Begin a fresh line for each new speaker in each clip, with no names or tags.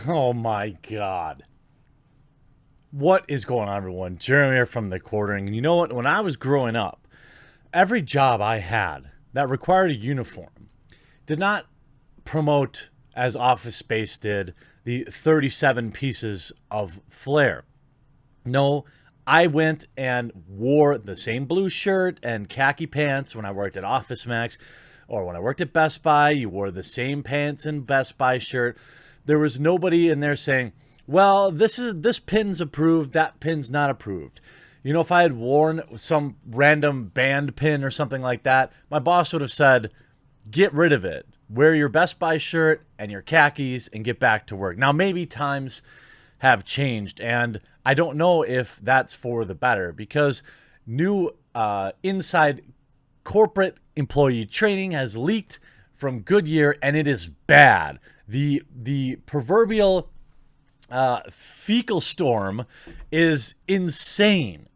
Oh my God. What is going on, everyone? Jeremy here from the quartering. And you know what? When I was growing up, every job I had that required a uniform did not promote, as Office Space did, the 37 pieces of flair. No, I went and wore the same blue shirt and khaki pants when I worked at Office Max, or when I worked at Best Buy, you wore the same pants and Best Buy shirt. There was nobody in there saying, well, this pin's approved, that pin's not approved. You know, if I had worn some random band pin or something like that, my boss would have said, get rid of it. Wear your Best Buy shirt and your khakis and get back to work. Now, maybe times have changed, and I don't know if that's for the better, because new inside corporate employee training has leaked from Goodyear, and it is bad. The proverbial fecal storm is insane.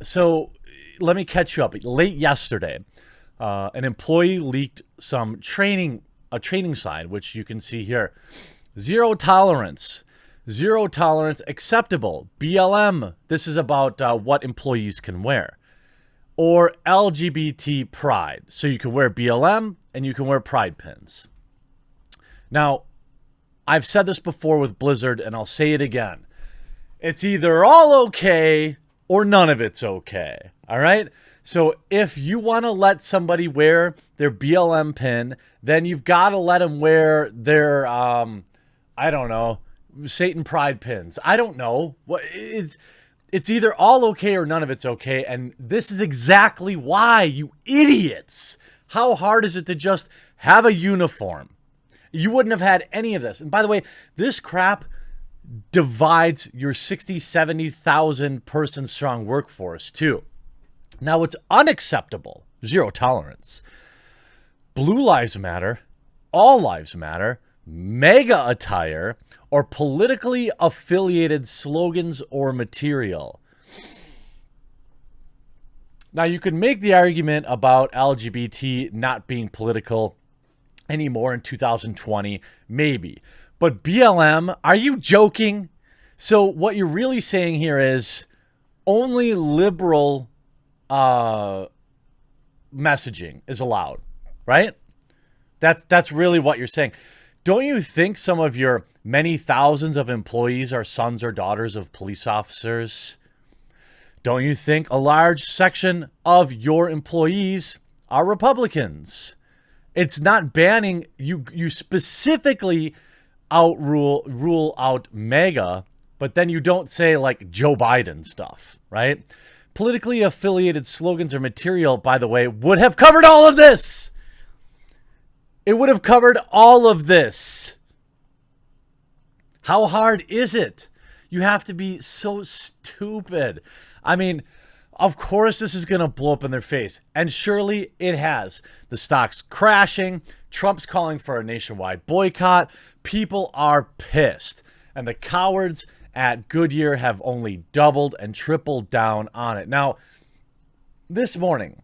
So let me catch you up. Late yesterday, an employee leaked a training sign, which you can see here. Zero tolerance acceptable. BLM. This is about what employees can wear. Or LGBT pride. So you can wear BLM and you can wear pride pins. Now, I've said this before with Blizzard, and I'll say it again. It's either all okay or none of it's okay. All right? So if you want to let somebody wear their BLM pin, then you've got to let them wear their, I don't know, Satan pride pins. I don't know. It's either all okay or none of it's okay. And this is exactly why, you idiots. How hard is it to just have a uniform? You wouldn't have had any of this. And by the way, this crap divides your 60, 70,000 person strong workforce too. Now, it's unacceptable. Zero tolerance. Blue lives matter. All lives matter. MAGA attire, or politically affiliated slogans or material. Now, you could make the argument about LGBT not being political anymore in 2020, maybe. But BLM, are you joking? So what you're really saying here is only liberal messaging is allowed, right? That's really what you're saying. Don't you think some of your many thousands of employees are sons or daughters of police officers? Don't you think a large section of your employees are Republicans? It's not banning you. You specifically rule out MAGA, but then you don't say like Joe Biden stuff, right? Politically affiliated slogans or material, by the way, would have covered all of this. It would have covered all of this. How hard is it? You have to be so stupid. I mean, of course this is going to blow up in their face. And surely it has. The stock's crashing. Trump's calling for a nationwide boycott. People are pissed. And the cowards at Goodyear have only doubled and tripled down on it. Now, this morning,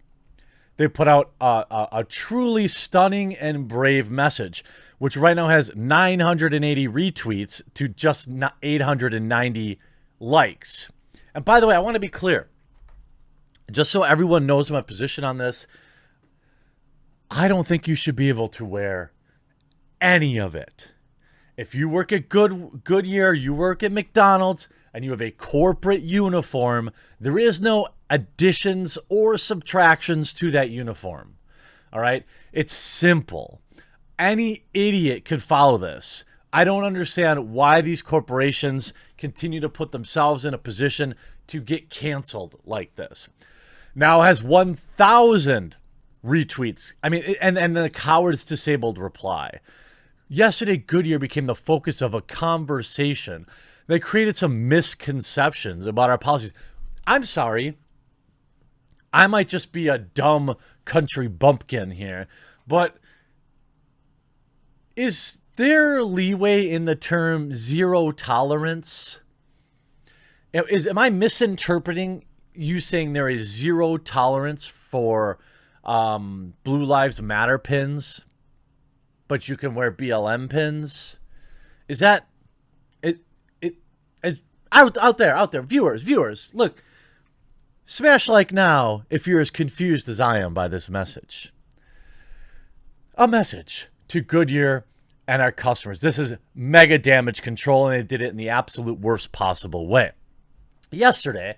they put out a truly stunning and brave message, which right now has 980 retweets to just 890 likes. And by the way, I want to be clear, just so everyone knows my position on this, I don't think you should be able to wear any of it. If you work at Goodyear, you work at McDonald's, and you have a corporate uniform, there is no additions or subtractions to that uniform. All right? It's simple. Any idiot could follow this. I don't understand why these corporations continue to put themselves in a position to get canceled like this. Now it has 1,000 retweets. I mean, and the coward's disabled reply. Yesterday, Goodyear became the focus of a conversation. They created some misconceptions about our policies. I'm sorry. I might just be a dumb country bumpkin here, but is there leeway in the term zero tolerance? Am I misinterpreting you saying there is zero tolerance for Blue Lives Matter pins, but you can wear BLM pins? Is that it, out there, viewers, look, smash like now if you're as confused as I am by this message. A message to Goodyear and our customers. This is mega damage control, and they did it in the absolute worst possible way. Yesterday,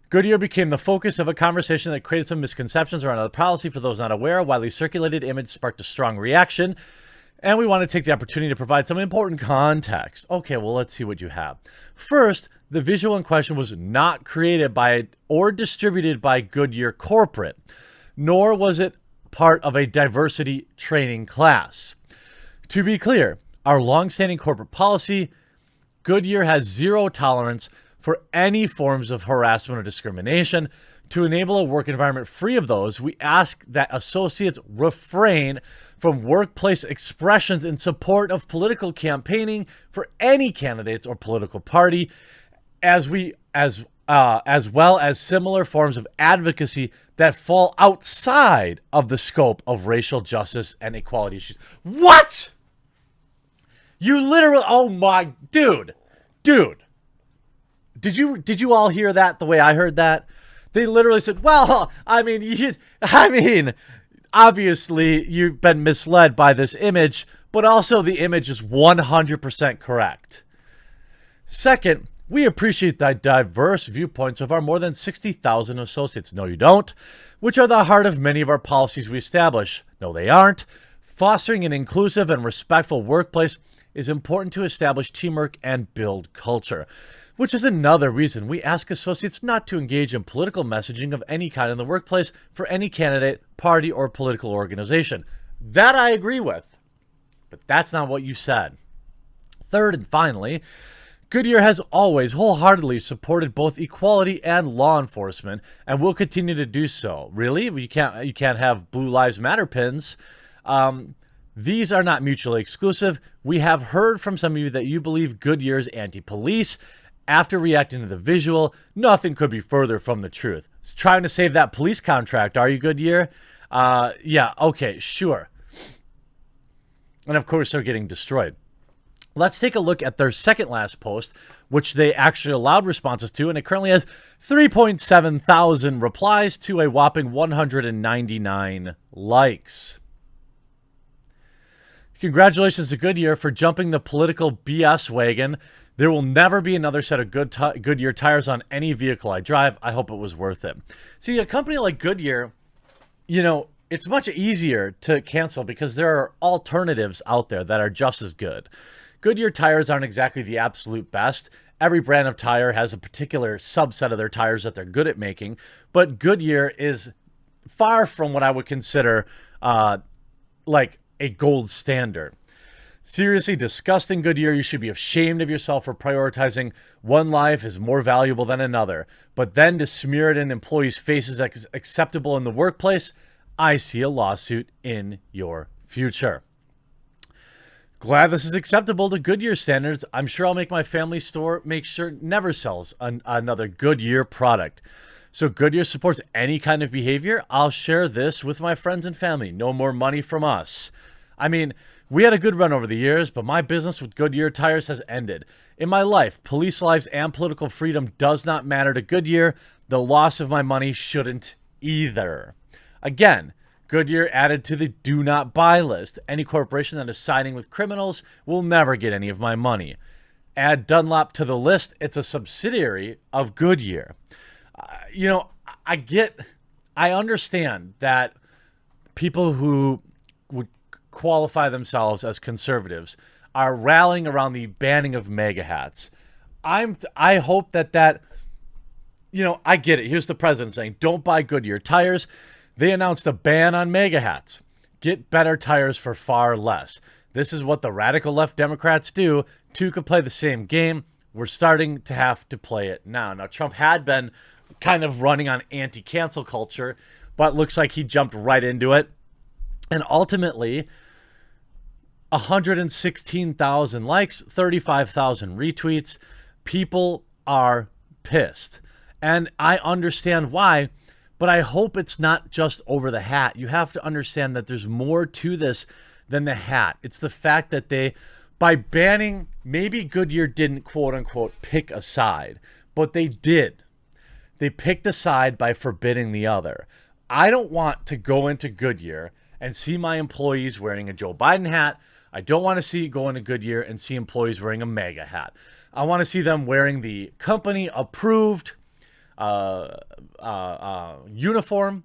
Goodyear became the focus of a conversation that created some misconceptions around the policy. For those not aware, a widely circulated image sparked a strong reaction, and we want to take the opportunity to provide some important context. Okay, well, let's see what you have. First, the visual in question was not created by or distributed by Goodyear Corporate, nor was it part of a diversity training class. To be clear, our long-standing corporate policy, Goodyear has zero tolerance for any forms of harassment or discrimination. To enable a work environment free of those, we ask that associates refrain from workplace expressions in support of political campaigning for any candidates or political party, as well as similar forms of advocacy that fall outside of the scope of racial justice and equality issues. What? You literally, oh my, dude. Did you all hear that the way I heard that? They literally said, well, I mean, obviously you've been misled by this image, but also the image is 100% correct. Second, we appreciate the diverse viewpoints of our more than 60,000 associates. No, you don't. Which are the heart of many of our policies we establish. No, they aren't. Fostering an inclusive and respectful workplace is important to establish teamwork and build culture, which is another reason we ask associates not to engage in political messaging of any kind in the workplace for any candidate, party, or political organization. That I agree with, but that's not what you said. Third and finally, Goodyear has always wholeheartedly supported both equality and law enforcement, and will continue to do so. Really? You can't have Blue Lives Matter pins. These are not mutually exclusive. We have heard from some of you that you believe Goodyear is anti-police. After reacting to the visual, nothing could be further from the truth. It's trying to save that police contract, are you, Goodyear? Yeah, okay, sure. And of course, they're getting destroyed. Let's take a look at their second last post, which they actually allowed responses to, and it currently has 3.7 thousand replies to a whopping 199 likes. Congratulations to Goodyear for jumping the political BS wagon. There will never be another set of Goodyear tires on any vehicle I drive. I hope it was worth it. See, a company like Goodyear, you know, it's much easier to cancel because there are alternatives out there that are just as good. Goodyear tires aren't exactly the absolute best. Every brand of tire has a particular subset of their tires that they're good at making, but Goodyear is far from what I would consider like a gold standard. Seriously disgusting, Goodyear. You should be ashamed of yourself for prioritizing one life is more valuable than another. But then to smear it in employees' faces as acceptable in the workplace, I see a lawsuit in your future. Glad this is acceptable to Goodyear standards. I'm sure I'll make my family store make sure it never sells another Goodyear product. So Goodyear supports any kind of behavior. I'll share this with my friends and family. No more money from us. I mean, we had a good run over the years, but my business with Goodyear tires has ended. In my life, police lives and political freedom does not matter to Goodyear. The loss of my money shouldn't either. Again, Goodyear added to the do not buy list. Any corporation that is siding with criminals will never get any of my money. Add Dunlop to the list. It's a subsidiary of Goodyear. You know, I understand that people who would qualify themselves as conservatives are rallying around the banning of MAGA hats. I hope that, you know, I get it. Here's the president saying, don't buy Goodyear tires. They announced a ban on MAGA hats. Get better tires for far less. This is what the radical left Democrats do. Two could play the same game. We're starting to have to play it now. Now, Trump had been kind of running on anti-cancel culture, but looks like he jumped right into it. And ultimately, 116,000 likes, 35,000 retweets. People are pissed. And I understand why, but I hope it's not just over the hat. You have to understand that there's more to this than the hat. It's the fact that by banning maybe Goodyear didn't quote unquote pick a side, but they did. They picked a side by forbidding the other. I don't want to go into Goodyear and see my employees wearing a Joe Biden hat. I don't want to see go into Goodyear and see employees wearing a MAGA hat. I want to see them wearing the company approved uniform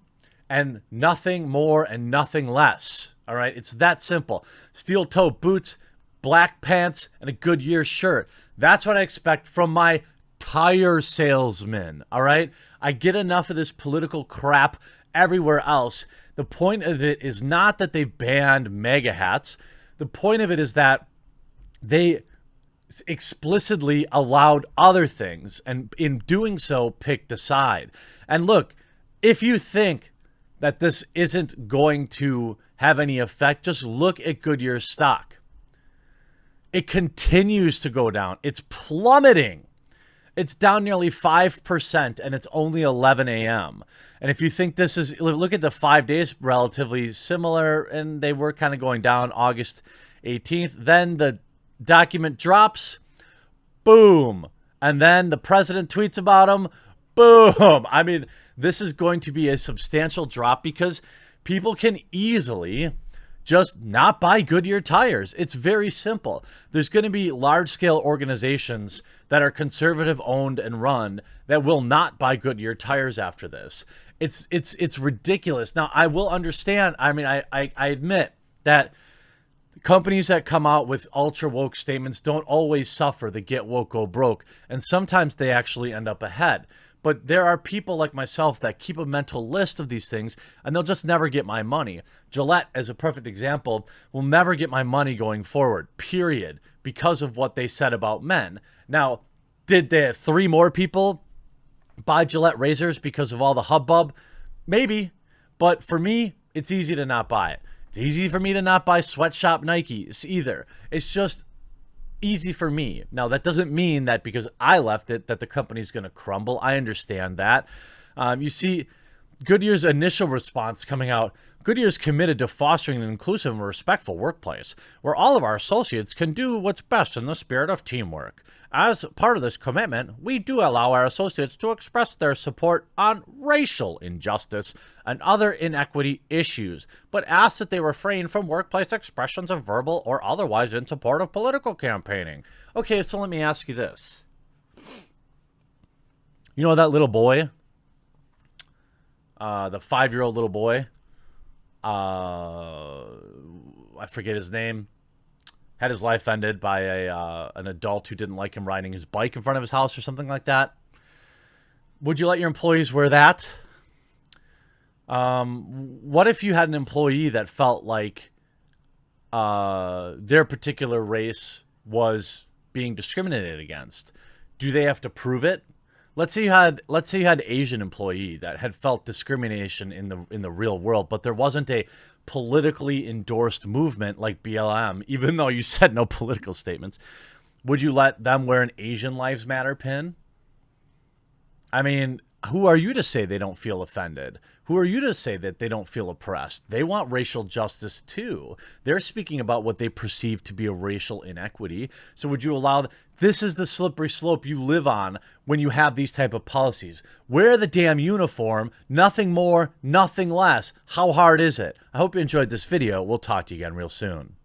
and nothing more and nothing less. All right, it's that simple. Steel toe boots, black pants, and a Goodyear shirt. That's what I expect from my tire salesman. All right, I get enough of this political crap everywhere else. The point of it is not that they banned MAGA hats. The point of it is that they explicitly allowed other things, and in doing so picked a side. And look, if you think that this isn't going to have any effect, just look at Goodyear's stock. It continues to go down. It's plummeting. It's down nearly 5%, and it's only 11 a.m. And if you think this is, look at the 5 days, relatively similar, and they were kind of going down August 18th. Then the document drops, boom. And then the president tweets about them, boom. I mean, this is going to be a substantial drop because people can easily just not buy Goodyear tires. It's very simple. There's going to be large-scale organizations that are conservative owned and run that will not buy Goodyear tires after this. It's ridiculous. Now, I will understand. I mean, I admit that companies that come out with ultra woke statements don't always suffer the get woke, go broke, and sometimes they actually end up ahead. But there are people like myself that keep a mental list of these things, and they'll just never get my money. Gillette, as a perfect example, will never get my money going forward, period, because of what they said about men. Now, did the 3 more people buy Gillette razors because of all the hubbub? Maybe, but for me, it's easy to not buy it. It's easy for me to not buy sweatshop Nikes either. It's just easy for me. Now, that doesn't mean that because I left it that the company's going to crumble. I understand that. You see, Goodyear's initial response coming out, Goodyear is committed to fostering an inclusive and respectful workplace where all of our associates can do what's best in the spirit of teamwork. As part of this commitment, we do allow our associates to express their support on racial injustice and other inequity issues, but ask that they refrain from workplace expressions of verbal or otherwise in support of political campaigning. Okay, so let me ask you this. You know that little boy? The 5-year-old little boy? I forget his name. Had his life ended by an adult who didn't like him riding his bike in front of his house or something like that. Would you let your employees wear that? What if you had an employee that felt like their particular race was being discriminated against? Do they have to prove it? Let's say you had an Asian employee that had felt discrimination in the real world, but there wasn't a politically endorsed movement like BLM, even though you said no political statements. Would you let them wear an Asian Lives Matter pin? I mean, who are you to say they don't feel offended? Who are you to say that they don't feel oppressed? They want racial justice too. They're speaking about what they perceive to be a racial inequity. So would you allow... This is the slippery slope you live on when you have these type of policies. Wear the damn uniform, nothing more, nothing less. How hard is it? I hope you enjoyed this video. We'll talk to you again real soon.